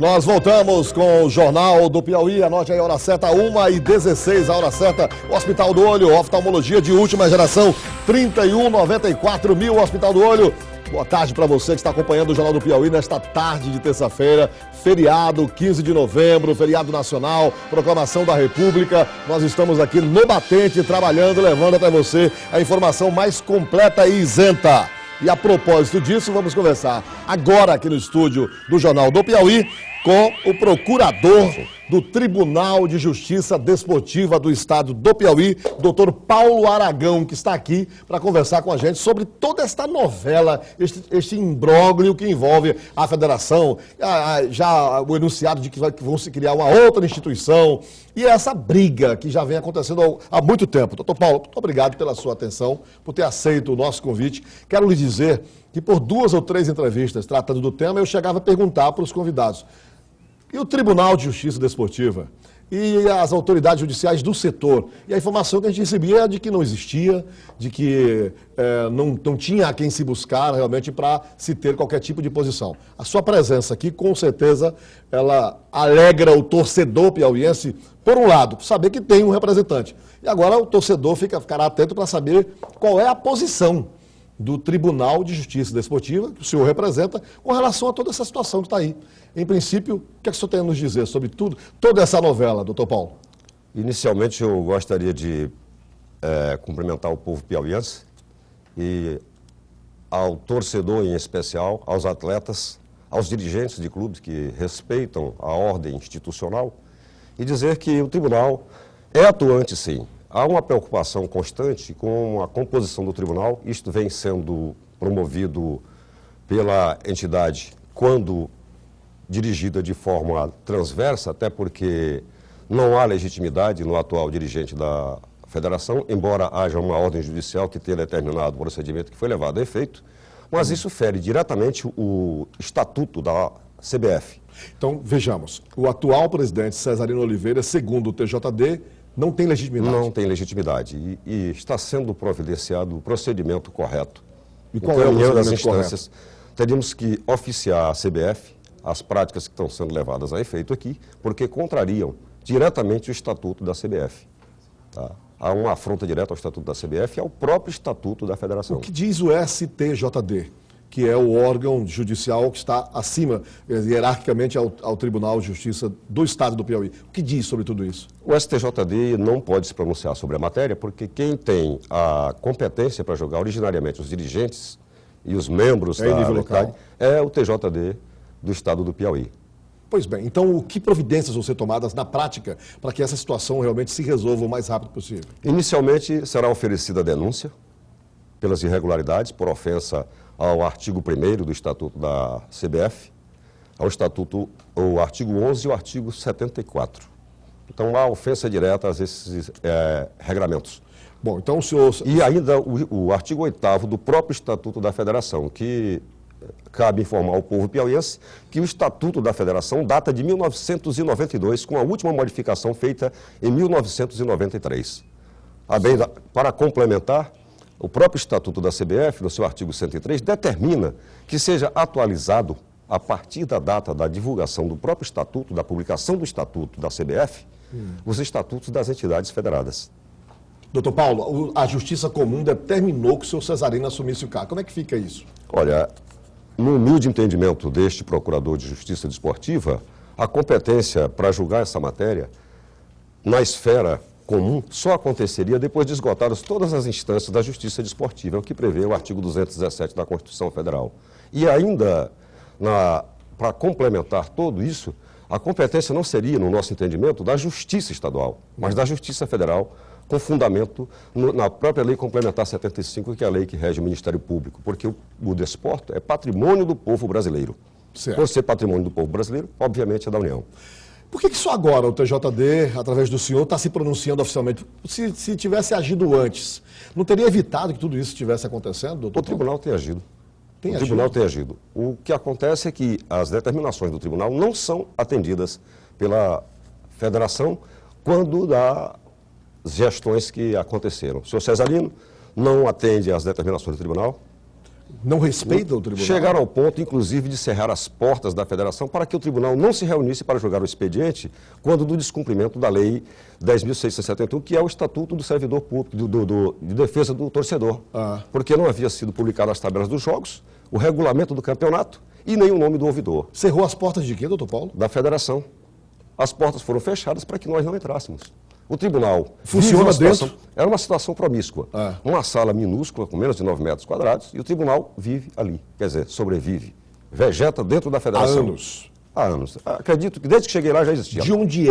Nós voltamos com o Jornal do Piauí. Anote aí a hora certa, 1h16, a hora certa. Hospital do Olho, oftalmologia de última geração, 31,94 mil. Hospital do Olho. Boa tarde para você que está acompanhando o Jornal do Piauí nesta tarde de terça-feira, feriado, 15 de novembro, feriado nacional, proclamação da República. Nós estamos aqui no batente, trabalhando, levando até você a informação mais completa e isenta. E a propósito disso, vamos conversar agora aqui no estúdio do Jornal do Piauí com o procurador do Tribunal de Justiça Desportiva do Estado do Piauí, doutor Paulo Aragão, que está aqui para conversar com a gente sobre toda esta novela, este imbróglio que envolve a federação, já o enunciado de que vão se criar uma outra instituição e essa briga que já vem acontecendo há muito tempo. Doutor Paulo, muito obrigado pela sua atenção, por ter aceito o nosso convite. Quero lhe dizer que por 2 ou 3 entrevistas tratando do tema, eu chegava a perguntar para os convidados: e o Tribunal de Justiça Desportiva? E as autoridades judiciais do setor? E a informação que a gente recebia é de que não existia, de que não tinha a quem se buscar realmente para se ter qualquer tipo de posição. A sua presença aqui, com certeza, ela alegra o torcedor piauiense, por um lado, por saber que tem um representante. E agora o torcedor ficará atento para saber qual é a posição do Tribunal de Justiça Desportiva, que o senhor representa, com relação a toda essa situação que está aí. Em princípio, o que é que o senhor tem a nos dizer sobre tudo, toda essa novela, doutor Paulo? Inicialmente, eu gostaria de cumprimentar o povo piauiense e ao torcedor em especial, aos atletas, aos dirigentes de clubes que respeitam a ordem institucional e dizer que o tribunal é atuante, sim. Há uma preocupação constante com a composição do tribunal. Isto vem sendo promovido pela entidade quando dirigida de forma transversa, até porque não há legitimidade no atual dirigente da federação, embora haja uma ordem judicial que tenha determinado o procedimento que foi levado a efeito, mas isso fere diretamente o estatuto da CBF. Então, vejamos, o atual presidente Cesarino Oliveira, segundo o TJD, não tem legitimidade. Não tem legitimidade e está sendo providenciado o procedimento correto. E qual é o procedimento correto? Teríamos que oficiar a CBF as práticas que estão sendo levadas a efeito aqui, porque contrariam diretamente o estatuto da CBF. Tá? Há uma afronta direta ao estatuto da CBF e ao próprio estatuto da federação. O que diz o STJD, que é o órgão judicial que está acima, hierarquicamente, ao Tribunal de Justiça do Estado do Piauí? O que diz sobre tudo isso? O STJD não pode se pronunciar sobre a matéria, porque quem tem a competência para julgar originariamente os dirigentes e os membros da entidade é o TJD do Estado do Piauí. Pois bem, então o que providências vão ser tomadas na prática para que essa situação realmente se resolva o mais rápido possível? Inicialmente será oferecida a denúncia pelas irregularidades, por ofensa ao artigo 1º do Estatuto da CBF, ao Estatuto, o artigo 11 e o artigo 74. Então, há ofensa direta a esses regramentos. Bom, então o senhor... E ainda o artigo 8º do próprio Estatuto da Federação, que cabe informar ao povo piauiense que o Estatuto da Federação data de 1992, com a última modificação feita em 1993. Para complementar, o próprio Estatuto da CBF, no seu artigo 103, determina que seja atualizado, a partir da data da divulgação do próprio Estatuto, da publicação do Estatuto da CBF, os estatutos das entidades federadas. Doutor Paulo, a Justiça Comum determinou que o senhor Cesarino assumisse o cargo. Como é que fica isso? Olha, no humilde entendimento deste Procurador de Justiça Desportiva, a competência para julgar essa matéria, na esfera comum, só aconteceria depois de esgotadas todas as instâncias da Justiça Desportiva, é o que prevê o artigo 217 da Constituição Federal. E ainda, para complementar tudo isso, a competência não seria, no nosso entendimento, da Justiça Estadual, mas da Justiça Federal, com fundamento na própria Lei Complementar 75, que é a lei que rege o Ministério Público, porque o desporto é patrimônio do povo brasileiro. Certo. Por ser patrimônio do povo brasileiro, obviamente é da União. Por que só agora o TJD, através do senhor, está se pronunciando oficialmente? Se tivesse agido antes, não teria evitado que tudo isso estivesse acontecendo, doutor? O tribunal tem agido. O tribunal tem agido. O que acontece é que as determinações do tribunal não são atendidas pela federação quando das gestões que aconteceram. O senhor Cesarino não atende às determinações do tribunal, Não respeitam o tribunal? Chegaram ao ponto, inclusive, de cerrar as portas da federação para que o tribunal não se reunisse para julgar o expediente quando do descumprimento da lei 10.671, que é o Estatuto do Servidor Público, de defesa do torcedor. Porque não havia sido publicado as tabelas dos jogos, o regulamento do campeonato e nem o nome do ouvidor. Cerrou as portas de quê, doutor Paulo? Da federação. As portas foram fechadas para que nós não entrássemos. O tribunal funciona dentro? Era uma situação promíscua. Uma sala minúscula, com menos de 9 metros quadrados, e o tribunal vive ali. Quer dizer, sobrevive. Vegeta dentro da federação. Há anos? Há anos. Acredito que desde que cheguei lá já existia. De onde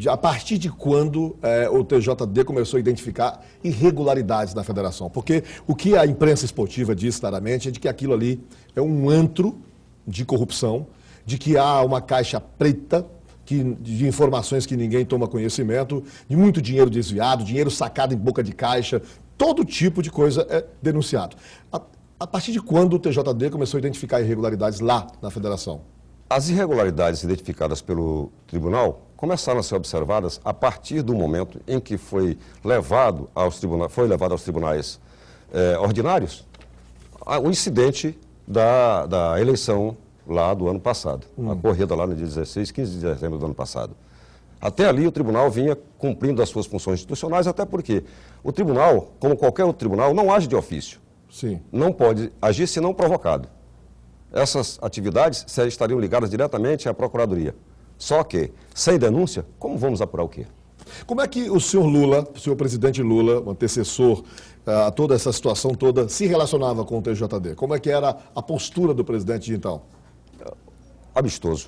a partir de quando o TJD começou a identificar irregularidades na federação? Porque o que a imprensa esportiva diz claramente é de que aquilo ali é um antro de corrupção, de que há uma caixa preta de informações que ninguém toma conhecimento, de muito dinheiro desviado, dinheiro sacado em boca de caixa, todo tipo de coisa é denunciado. A partir de quando o TJD começou a identificar irregularidades lá na federação? As irregularidades identificadas pelo tribunal começaram a ser observadas a partir do momento em que foi levado aos tribunais ordinários o incidente da eleição lá do ano passado, a corrida lá no dia 16, 15 de dezembro do ano passado. Até ali o tribunal vinha cumprindo as suas funções institucionais, até porque o tribunal, como qualquer outro tribunal, não age de ofício. Sim. Não pode agir senão provocado. Essas atividades estariam ligadas diretamente à Procuradoria. Só que, sem denúncia, como vamos apurar o quê? Como é que o senhor Lula, o senhor presidente Lula, o antecessor a toda essa situação toda, se relacionava com o TJD? Como é que era a postura do presidente de então? Amistoso,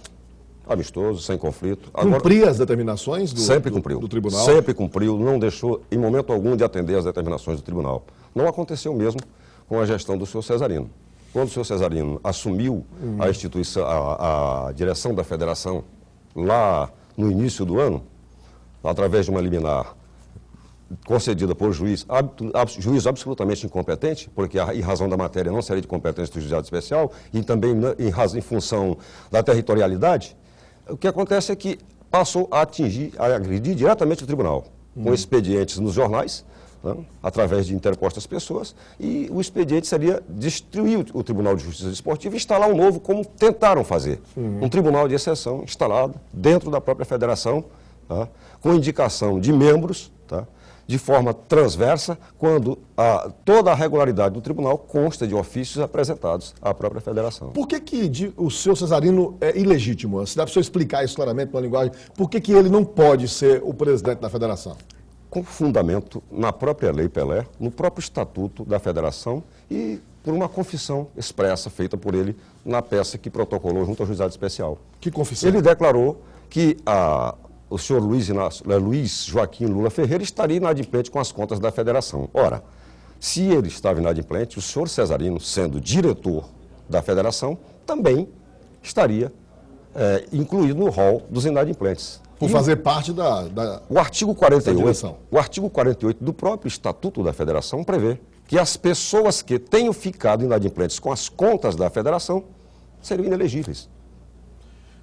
sem conflito. Cumpria as determinações do tribunal? Sempre cumpriu, não deixou em momento algum de atender às determinações do tribunal. Não aconteceu mesmo com a gestão do senhor Cesarino. Quando o senhor Cesarino assumiu a instituição, a direção da federação lá no início do ano, através de uma liminar concedida por juiz absolutamente incompetente, porque em razão da matéria não seria de competência do juizado especial, e também em função da territorialidade, o que acontece é que passou a agredir diretamente o tribunal, com expedientes nos jornais, né, através de interpostas pessoas, e o expediente seria destruir o Tribunal de Justiça Desportiva e instalar um novo, como tentaram fazer. Um tribunal de exceção instalado dentro da própria federação, tá, com indicação de membros, tá, de forma transversa, quando toda a regularidade do tribunal consta de ofícios apresentados à própria federação. Por que o senhor Cesarino é ilegítimo? Se dá para o senhor explicar isso claramente numa linguagem, por que ele não pode ser o presidente da federação? Com fundamento na própria Lei Pelé, no próprio Estatuto da Federação e por uma confissão expressa feita por ele na peça que protocolou junto ao Juizado Especial. Que confissão? Ele declarou que o senhor Luiz Joaquim Lula Ferreira estaria inadimplente com as contas da federação. Ora, se ele estava inadimplente, o senhor Cesarino, sendo diretor da federação, também estaria incluído no rol dos inadimplentes. Por fazer parte o artigo 48 do próprio Estatuto da Federação prevê que as pessoas que tenham ficado inadimplentes com as contas da federação seriam inelegíveis.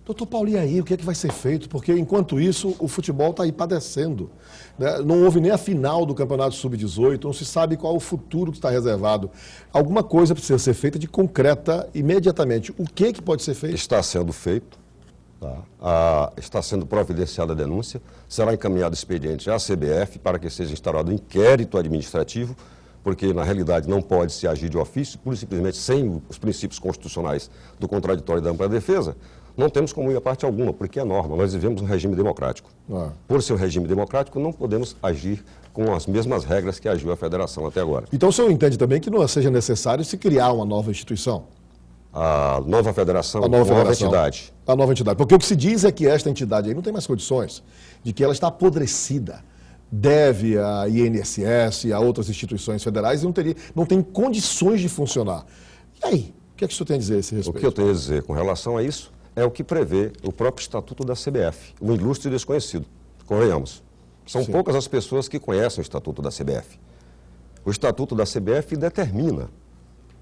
Doutor Paulo, e aí, o que é que vai ser feito? Porque, enquanto isso, o futebol está aí padecendo, né? Não houve nem a final do Campeonato Sub-18, não se sabe qual o futuro que está reservado. Alguma coisa precisa ser feita de concreta imediatamente. O que pode ser feito? Está sendo feito. Tá? Está sendo providenciada a denúncia, será encaminhado expediente à CBF para que seja instaurado um inquérito administrativo, porque na realidade não pode se agir de ofício, pura e simplesmente sem os princípios constitucionais do contraditório e da ampla defesa, não temos como ir a parte alguma, porque é norma, nós vivemos um regime democrático. Por ser um regime democrático, não podemos agir com as mesmas regras que agiu a federação até agora. Então o senhor entende também que não seja necessário se criar uma nova instituição? A nova federação, a nova entidade. A nova entidade. Porque o que se diz é que esta entidade aí não tem mais condições, de que ela está apodrecida. Deve a INSS e a outras instituições federais e não tem condições de funcionar. E aí, o que é que o senhor tem a dizer a esse respeito? O que eu tenho a dizer com relação a isso é o que prevê o próprio Estatuto da CBF, o ilustre e desconhecido. Convenhamos. São poucas as pessoas que conhecem o Estatuto da CBF. O Estatuto da CBF determina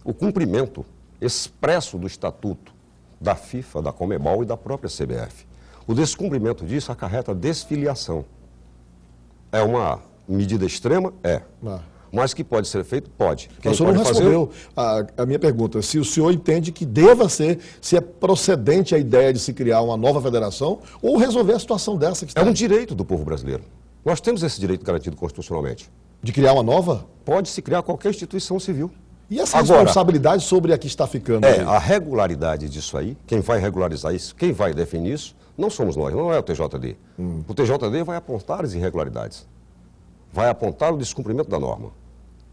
o cumprimento expresso do Estatuto da FIFA, da Conmebol e da própria CBF. O descumprimento disso acarreta desfiliação. É uma medida extrema? É. Mas que pode ser feito? Pode. Quem o senhor não respondeu a minha pergunta. Se o senhor entende que deva ser, se é procedente a ideia de se criar uma nova federação ou resolver a situação dessa que está. É um direito do povo brasileiro. Nós temos esse direito garantido constitucionalmente. De criar uma nova? Pode-se criar qualquer instituição civil. E essa responsabilidade sobre a que está ficando? A regularidade disso aí, quem vai regularizar isso, quem vai definir isso, não somos nós, não é o TJD. O TJD vai apontar as irregularidades, vai apontar o descumprimento da norma.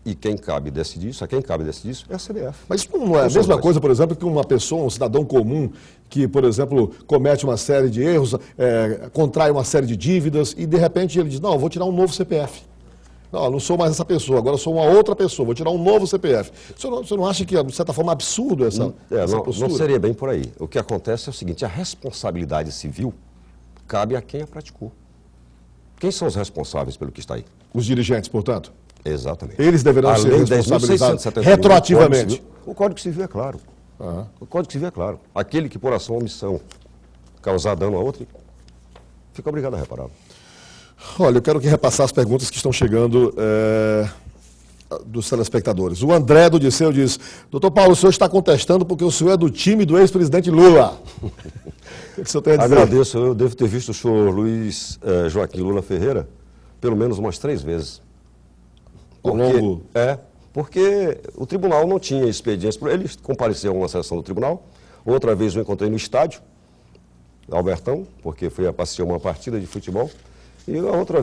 E quem cabe decidir isso, é a CBF. Mas isso não é a mesma coisa, por exemplo, que uma pessoa, um cidadão comum, que, por exemplo, comete uma série de erros, contrai uma série de dívidas e, de repente, ele diz, não, eu vou tirar um novo CPF. Não, eu não sou mais essa pessoa, agora eu sou uma outra pessoa, vou tirar um novo CPF. O senhor não acha que, de certa forma, é absurdo essa postura? Não seria bem por aí. O que acontece é o seguinte, a responsabilidade civil cabe a quem a praticou. Quem são os responsáveis pelo que está aí? Os dirigentes, portanto? Exatamente. Eles deverão ser responsabilizados retroativamente. O Código Civil é claro. O Código Civil é claro. Aquele que, por ação ou omissão, causar dano a outro, fica obrigado a repará-lo. Olha, eu quero que repassar as perguntas que estão chegando dos telespectadores. O André do Disseu diz, doutor Paulo, o senhor está contestando porque o senhor é do time do ex-presidente Lula. O que o senhor tem a dizer? Agradeço, eu devo ter visto o senhor Luiz Joaquim Lula Ferreira pelo menos umas 3 vezes. Porque o tribunal não tinha expedientes. Ele compareceu a uma sessão do tribunal, outra vez eu encontrei no estádio, Albertão, porque fui assistir uma partida de futebol, e a outra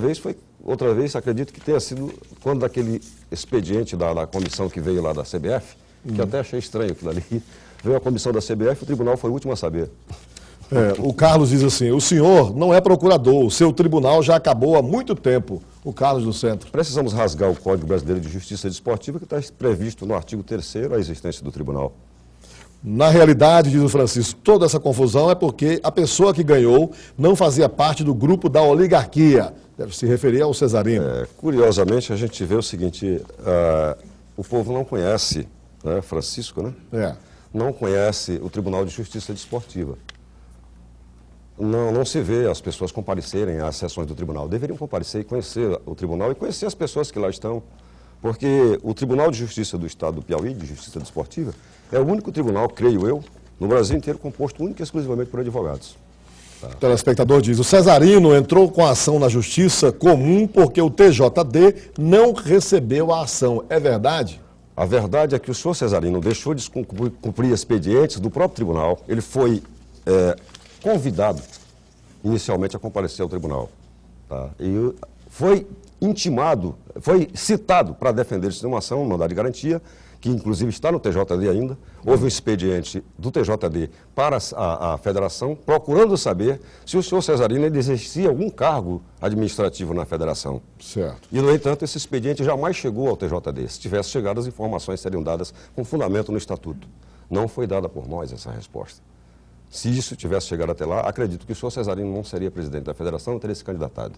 vez, acredito que tenha sido quando daquele expediente da comissão que veio lá da CBF, que até achei estranho aquilo ali, veio a comissão da CBF, o tribunal foi o último a saber. O Carlos diz assim, o senhor não é procurador, o seu tribunal já acabou há muito tempo, o Carlos do Centro. Precisamos rasgar o Código Brasileiro de Justiça Desportiva, que está previsto no artigo 3º a existência do tribunal. Na realidade, diz o Francisco, toda essa confusão é porque a pessoa que ganhou não fazia parte do grupo da oligarquia. Deve se referir ao Cesarino. Curiosamente, a gente vê o seguinte, o povo não conhece, Francisco, né? Não conhece o Tribunal de Justiça Desportiva. Não se vê as pessoas comparecerem às sessões do tribunal. Deveriam comparecer e conhecer o tribunal e conhecer as pessoas que lá estão. Porque o Tribunal de Justiça do Estado do Piauí, de Justiça Desportiva, é o único tribunal, creio eu, no Brasil inteiro, composto única e exclusivamente por advogados. O telespectador diz, o Cesarino entrou com a ação na Justiça Comum porque o TJD não recebeu a ação. É verdade? A verdade é que o senhor Cesarino deixou de cumprir expedientes do próprio tribunal. Ele foi convidado inicialmente a comparecer ao tribunal. E foi intimado, foi citado para defender-se de uma ação, mandado de garantia, que inclusive está no TJD ainda. Houve um expediente do TJD para a federação, procurando saber se o senhor Cesarino exercia algum cargo administrativo na federação. Certo. E, no entanto, esse expediente jamais chegou ao TJD. Se tivesse chegado, as informações seriam dadas com fundamento no estatuto. Não foi dada por nós essa resposta. Se isso tivesse chegado até lá, acredito que o senhor Cesarino não seria presidente da federação e teria se candidatado.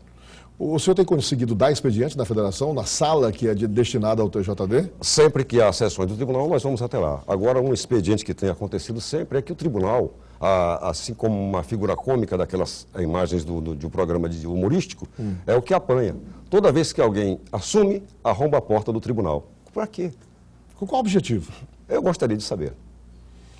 O senhor tem conseguido dar expediente na federação, na sala que é destinada ao TJD? Sempre que há sessões do tribunal, nós vamos até lá. Agora, um expediente que tem acontecido sempre é que o tribunal, assim como uma figura cômica daquelas imagens de um programa humorístico, é o que apanha. Toda vez que alguém assume, arromba a porta do tribunal. Para quê? Com qual objetivo? Eu gostaria de saber.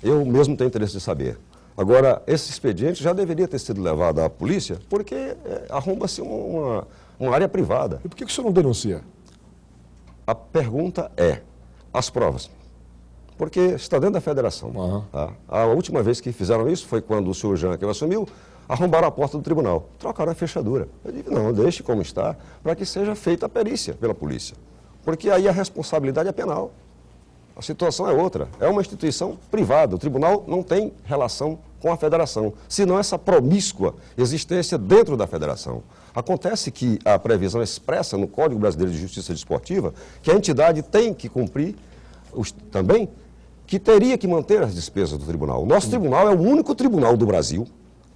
Eu mesmo tenho interesse de saber. Agora, esse expediente já deveria ter sido levado à polícia, porque arromba-se uma área privada. E por que o senhor não denuncia? A pergunta é, as provas. Porque está dentro da federação. A última vez que fizeram isso foi quando o senhor Jean, que assumiu, arrombaram a porta do tribunal, trocaram a fechadura. Eu digo, não, deixe como está, para que seja feita a perícia pela polícia. Porque aí a responsabilidade é penal. A situação é outra. É uma instituição privada. O tribunal não tem relação com a federação, senão essa promíscua existência dentro da federação. Acontece que a previsão expressa no Código Brasileiro de Justiça Desportiva que a entidade tem que cumprir também, que teria que manter as despesas do tribunal. O nosso tribunal é o único tribunal do Brasil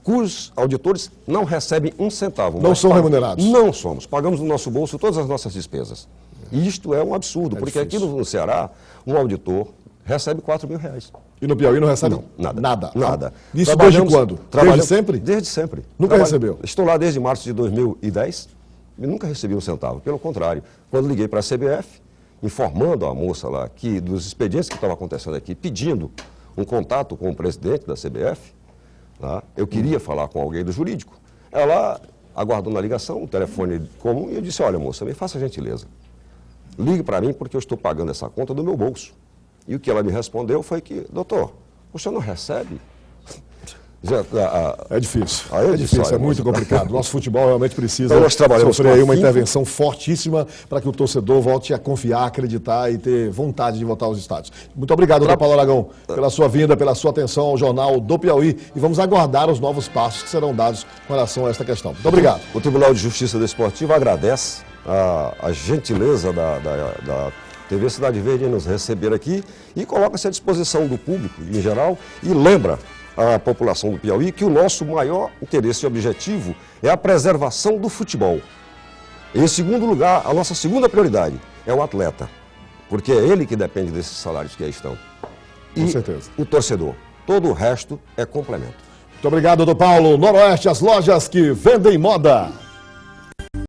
cujos auditores não recebem um centavo. Não são remunerados? Não somos. Pagamos no nosso bolso todas as nossas despesas. E isto é um absurdo, porque difícil. Aqui no Ceará, um auditor recebe R$4.000. E no Piauí não recebe? Não, nada. Nada. Isso desde quando? Desde sempre? Desde sempre. Nunca recebeu? Estou lá desde março de 2010 e nunca recebi um centavo. Pelo contrário, quando liguei para a CBF, informando a moça lá que dos expedientes que estavam acontecendo aqui, pedindo um contato com o presidente da CBF, tá? Eu queria falar com alguém do jurídico. Ela aguardou na ligação, um telefone comum, e eu disse, olha moça, me faça a gentileza, ligue para mim porque eu estou pagando essa conta do meu bolso. E o que ela me respondeu foi que, doutor, o senhor não recebe? É difícil, é muito complicado. Nosso futebol realmente precisa então, sofrer aí uma intervenção fortíssima para que o torcedor volte a confiar, acreditar e ter vontade de voltar aos estádios. Muito obrigado, doutor Paulo Aragão, pela sua vinda, pela sua atenção ao Jornal do Piauí, e vamos aguardar os novos passos que serão dados com relação a esta questão. Muito obrigado. O Tribunal de Justiça Desportiva agradece a gentileza da TV Cidade Verde em nos receber aqui e coloca-se à disposição do público em geral e lembra a população do Piauí que o nosso maior interesse e objetivo é a preservação do futebol. Em segundo lugar, a nossa segunda prioridade é o atleta, porque é ele que depende desses salários que aí estão. E com certeza. O torcedor. Todo o resto é complemento. Muito obrigado, doutor Paulo. Noroeste, as lojas que vendem moda.